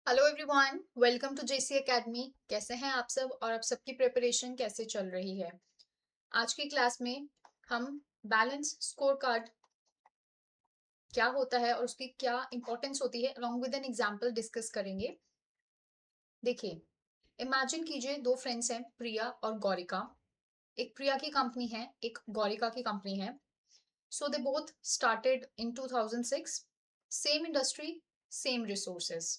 Hello everyone, welcome to JC academy. कैसे हैं आप सब और आप सबकी प्रिपरेशन कैसे चल रही है? आज की क्लास में हम बैलेंस स्कोर कार्ड क्या होता है और उसकी क्या इंपॉर्टेंस होती है along with an example discuss करेंगे। देखिए, इमेजिन कीजिए दो फ्रेंड्स हैं, प्रिया और गौरिका। एक प्रिया की कंपनी है, एक गौरिका की कंपनी है। So they both started in 2006, same industry, same resources.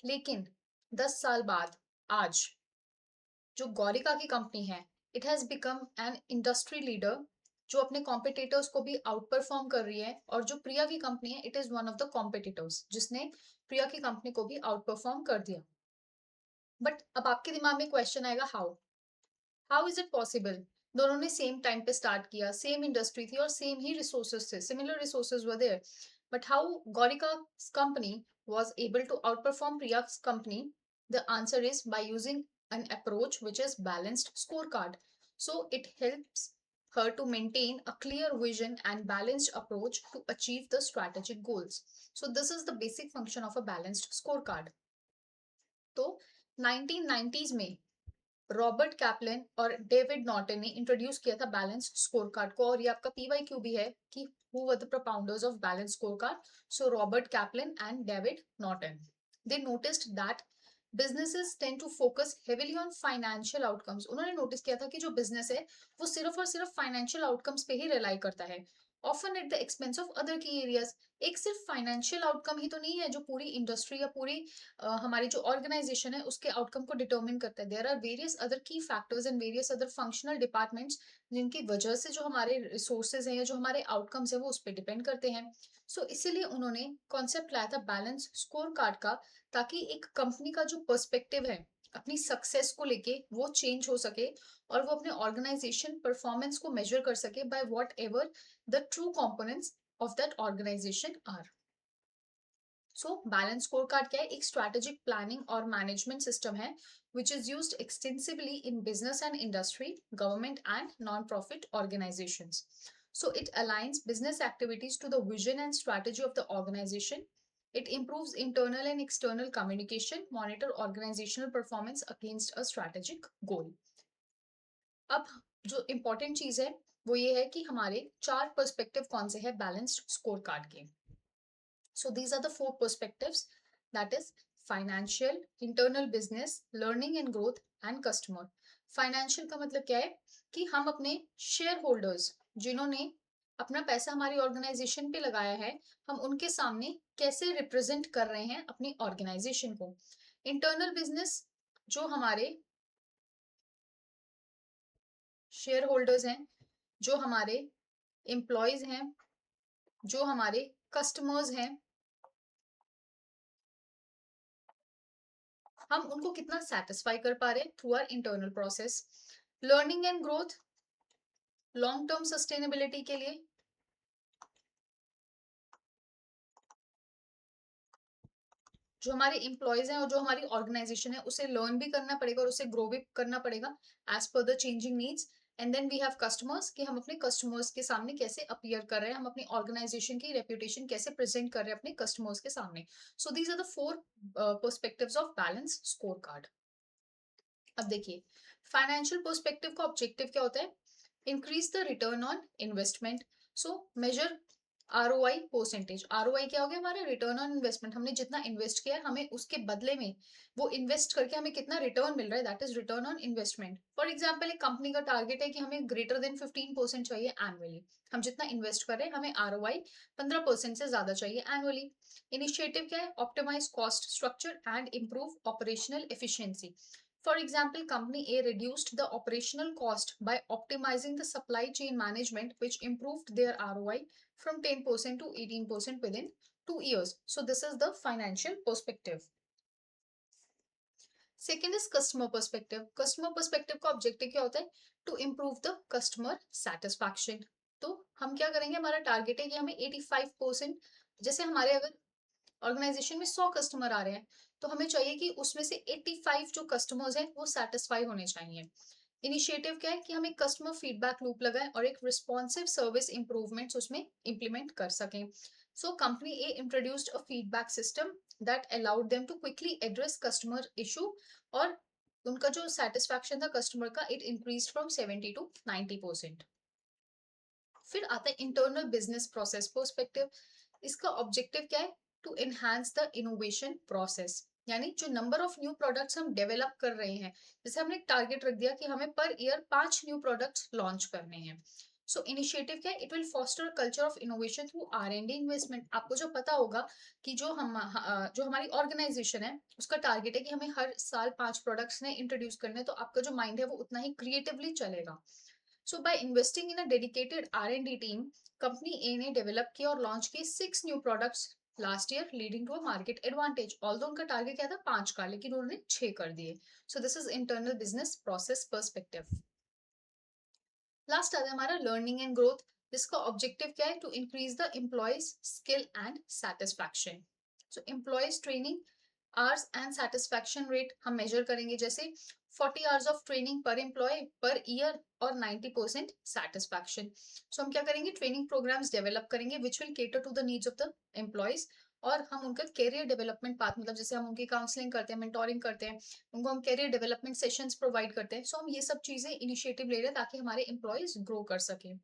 लेकिन 10 साल बाद आज जो गौरिका की कंपनी है, it has become an industry leader जो अपने कॉम्पिटिटर्स को भी आउट परफॉर्म कर रही है। और जो प्रिया की कंपनी है, it is one of the competitors जिसने प्रिया की कंपनी को भी आउट परफॉर्म कर दिया। बट अब आपके दिमाग में क्वेश्चन आएगा, हाउ इज इट पॉसिबल? दोनों ने सेम टाइम पे स्टार्ट किया, सेम इंडस्ट्री थी और सेम ही रिसोर्सेज थे, similar resources were there, but how Gaurika company was able to outperform Priya's company? The answer is by using an approach which is balanced scorecard. So it helps her to maintain a clear vision and balanced approach to achieve the strategic goals. So this is the basic function of a balanced scorecard. तो 1990s में Robert कैपलन और David Norton ने introduce किया था balance score card को। और ये आपका पीवाईक्यू भी है कि who were the propounders of balance scorecard? So Robert Kaplan and David Norton. They noticed that businesses tend to focus heavily on financial outcomes. उन्होंने नोटिस किया था कि जो बिजनेस है वो सिर्फ और सिर्फ फाइनेंशियल आउटकम्स पे ही रिलाई करता है, often at the expense of other की एरियाज। एक सिर्फ फाइनेंशियल आउटकम ही तो नहीं है जो पूरी इंडस्ट्री या पूरी हमारी जो ऑर्गेनाइजेशन है उसके आउटकम को डिटरमिन करता है। देयर आर वेरियस अदर की factors and various other functional departments जिनकी वजह से जो हमारे रिसोर्सेज हैं या जो हमारे आउटकम्स है वो उस पर डिपेंड करते हैं। सो इसीलिए उन्होंने कॉन्सेप्ट लाया था बैलेंस स्कोर कार्ड का, ताकि एक कंपनी का जो पर्सपेक्टिव है अपनी सक्सेस को लेके वो चेंज हो सके और वो अपने ऑर्गेनाइजेशन परफॉर्मेंस को मेजर कर सके by whatever the true components of that organisation are. So balance scorecard क्या है? एक स्ट्रैटेजिक प्लानिंग और मैनेजमेंट सिस्टम है which is used extensively in business and industry, government and non profit organisations. So it aligns business activities to the vision and strategy of the organization. It improves internal and external communication, monitor organizational performance against a strategic goal. अब जो important चीज है वो ये है कि हमारे चार पर्सपेक्टिव कौन से हैं बैलेंस्ड स्कोर कार्ड के। So these are the four perspectives, that is financial, internal business, learning and growth and customer. Financial का मतलब क्या है कि हम अपने शेयर होल्डर्स जिन्होंने अपना पैसा हमारी ऑर्गेनाइजेशन पे लगाया है, हम उनके सामने कैसे रिप्रेजेंट कर रहे हैं अपनी ऑर्गेनाइजेशन को। इंटरनल बिजनेस जो हमारे शेयर होल्डर्स हैं, जो हमारे एम्प्लॉयज हैं, जो हमारे कस्टमर्स हैं, हम उनको कितना सेटिस्फाई कर पा रहे हैं through our internal process. Learning and growth long term sustainability के लिए, जो हमारे एम्प्लॉयज हैं और जो हमारी ऑर्गेनाइजेशन है उसे लर्न भी करना पड़ेगा और उसे ग्रो भी करना पड़ेगा as per the changing needs. And then we have customers कि हम अपने कस्टमर्स के सामने कैसे अपीयर कर रहे हैं, हम अपनी ऑर्गेनाइजेशन की रेप्यूटेशन कैसे प्रेजेंट कर रहे हैं अपने कस्टमर्स के सामने। So these are the four perspectives of balance scorecard. अब देखिए, फाइनेंशियल पर्सपेक्टिव का ऑब्जेक्टिव क्या होता है? Increase the return on investment. So measure ROI percentage. ROI क्या हो गया? हमारा रिटर्न ऑन इन्वेस्टमेंट। हमने जितना इन्वेस्ट किया है हमें उसके बदले में वो इन्वेस्ट करके हमें कितना रिटर्न मिल रहा है, that is return on investment. For example, एक कंपनी का टारगेट है कि हमें ग्रेटर देन 15% चाहिए एनुअली। हम जितना इन्वेस्ट कर रहे हैं हमें आरओआई 15% से ज्यादा चाहिए एनुअली। इनिशिएटिव क्या है? Optimise cost structure and improve operational efficiency. For example, company A reduced the operational cost by optimizing the supply chain management, which improved their ROI from 10% to 18% within 2 years. So this is the financial perspective. Second is customer perspective. Customer perspective का objective क्या होता है? To improve the customer satisfaction. तो हम क्या करेंगे? हमारा target है कि हमें 85%, जैसे हमारे अगर ऑर्गेनाइजेशन में 100 कस्टमर आ रहे हैं तो हमें चाहिए कि उसमें से 85 जो कस्टमर्स हैं वो सेटिस्फाई होने चाहिए। इनिशिएटिव क्या है कि हम एक कस्टमर फीडबैक लूप लगाएं और एक रिस्पॉन्सिव सर्विस इंप्रूवमेंट्स उसमें इंप्लीमेंट कर सकें। So company A introduced a feedback system that allowed them to quickly address customer issue, और उनका जो satisfaction था customer का, it increased from 70 to 90%. फिर आता है इंटरनल बिजनेस प्रोसेस पर्सपेक्टिव. इसका ऑब्जेक्टिव क्या है? To enhance the innovation process. यानी जो नंबर ऑफ न्यू प्रोडक्ट्स हम डेवलप कर रहे हैं, जैसे हमने एक टारगेट रख दिया कि हमें per year 5 new products launch करने हैं. सो इनिशिएटिव क्या है? It will foster culture of innovation through R&D investment. आपको जो पता होगा कि जो हमारी ऑर्गेनाइजेशन है उसका टारगेट है कि हमें हर साल 5 प्रोडक्ट्स ने इंट्रोड्यूस करने, तो आपका जो माइंड है वो उतना ही क्रिएटिवली चलेगा. So by investing in a dedicated R&D team, company A ने डेवलप किया और लॉन्च किए 6 new products last year, leading to a market advantage. Although उनका टारगेट क्या था? 5 का, लेकिन उन्होंने 6 कर दिए. So this is internal business process perspective. Last आता है हमारा लर्निंग एंड ग्रोथ. जिसका ऑब्जेक्टिव क्या है? To increase the employees skill and satisfaction. So employees training hours and satisfaction rate हम मेजर करेंगे, जैसे 40 आवर्स ऑफ ट्रेनिंग पर एम्प्लॉय पर ईयर और 90% सेटिस्फैक्शन. सो हम क्या करेंगे? ट्रेनिंग प्रोग्राम्स डेवलप करेंगे which will cater to the needs of the employees, और हम उनका कैरियर डेवलपमेंट पाथ, मतलब जैसे हम उनकी काउंसलिंग करते हैं, मेंटोरिंग करते हैं, उनको हम कैरियर डेवलपमेंट सेशंस प्रोवाइड करते हैं. सो हम ये सब चीजें इनिशिएटिव ले रहे हैं ताकि हमारे एम्प्लॉयज ग्रो कर सके.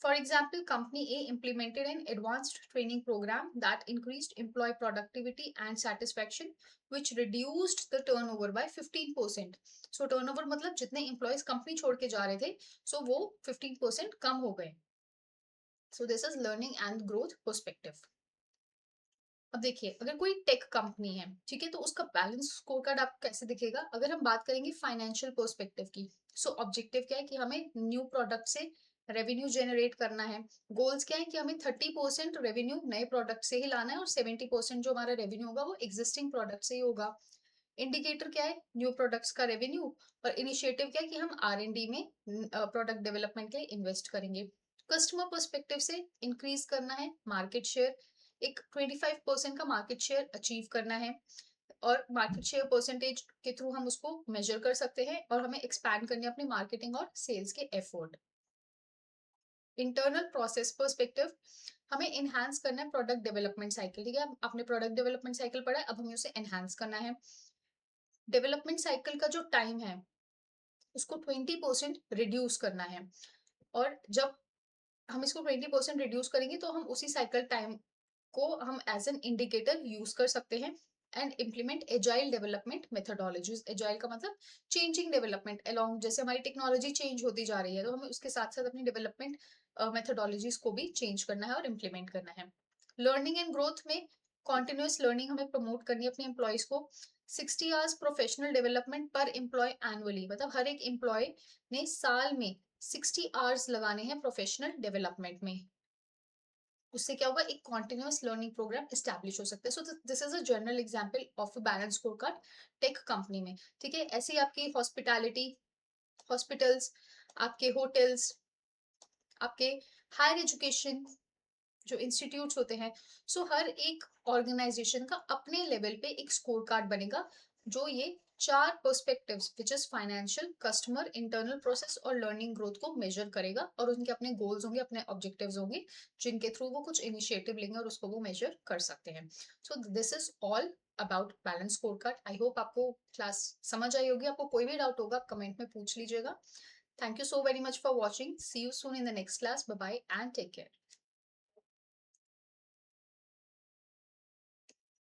For example, Company A implemented an advanced training program that increased employee productivity and satisfaction, which reduced the turnover by 15%. So turnover मतलब जितने employees कंपनी छोड़ के जा रहे थे, so वो 15% कम हो गए. So this is learning and growth perspective. अब देखिए, अगर कोई टेक कंपनी है, ठीक है, तो उसका बैलेंस स्कोर कार्ड आपको कैसे दिखेगा? अगर हम बात करेंगे फाइनेंशियल पर्सपेक्टिव की, सो ऑब्जेक्टिव क्या है? कि हमें न्यू प्रोडक्ट से रेवेन्यू जनरेट करना है. गोल्स क्या है? कि हमें 30% रेवेन्यू नए प्रोडक्ट से ही लाना है और 70% जो हमारा रेवेन्यू होगा वो एग्जिस्टिंग प्रोडक्ट से ही होगा. इंडिकेटर क्या है? न्यू प्रोडक्ट्स का रेवेन्यू. और इनिशिएटिव क्या है? कि हम R&D में प्रोडक्ट डेवलपमेंट के लिए इन्वेस्ट करेंगे. कस्टमर पर्सपेक्टिव से इंक्रीज करना है मार्केट शेयर. एक 25% का मार्केट शेयर अचीव करना है, और मार्केट शेयर परसेंटेज के थ्रू हम उसको मेजर कर सकते हैं, और हमें एक्सपैंड करनी है अपनी मार्केटिंग और सेल्स के एफर्ट. इंटरनल प्रोसेस पर्सपेक्टिव, हमें एनहांस करना है प्रोडक्ट डेवलपमेंट साइकिल. ठीक है, आपने प्रोडक्ट डेवलपमेंट साइकिल पढ़ा है, अब हमें उसे एनहांस करना है. डेवलपमेंट साइकिल का जो टाइम है उसको 20% रिड्यूस करना है, और जब हम इसको 20% रिड्यूस करेंगे तो हम उसी साइकिल टाइम को हम एज एन इंडिकेटर यूज कर सकते हैं. And implement agile development methodologies. Agile का मतलब चेंजिंग डेवलपमेंट अलोंग, जैसे हमारी टेक्नोलॉजी चेंज होती जा रही है, तो हमें उसके साथ साथ अपनी डेवलपमेंट मेथोडोलॉजीज को भी चेंज करना है और इम्प्लीमेंट करना है. लर्निंग एंड ग्रोथ में कॉन्टिन्यूस लर्निंग हमें प्रमोट करनी है अपने एम्प्लॉयज को. 60 आवर्स प्रोफेशनल डेवलपमेंट पर एम्प्लॉय एनुअली, मतलब हर एक एम्प्लॉय ने साल में 60 आवर्स लगाने हैं प्रोफेशनल डेवलपमेंट में. उससे क्या होगा? एक कॉन्टिन्यूअस लर्निंग प्रोग्राम एस्टैब्लिश हो सकता है. सो this is a general example of a balance score card tech company में. ठीक है, ऐसे ही आपकी हॉस्पिटैलिटी, हॉस्पिटल्स, आपके होटल्स, आपके हायर एजुकेशन जो इंस्टीट्यूट्स होते हैं, सो हर एक ऑर्गेनाइजेशन का अपने लेवल पे एक स्कोर कार्ड बनेगा, जो ये 4 perspectives which is financial, customer, internal process और लर्निंग ग्रोथ को मेजर करेगा, और उनके अपने गोल्स होंगे, अपने ऑब्जेक्टिव्स होंगे, जिनके थ्रू वो कुछ इनिशिएटिव लेंगे और उसको वो मेजर कर सकते हैं. सो this is all about balance score card. I hope आपको क्लास समझ आई होगी. आपको कोई भी डाउट होगा आप कमेंट में पूछ लीजिएगा. Thank you so very much for watching. See you soon in the next class. Bye bye and take care.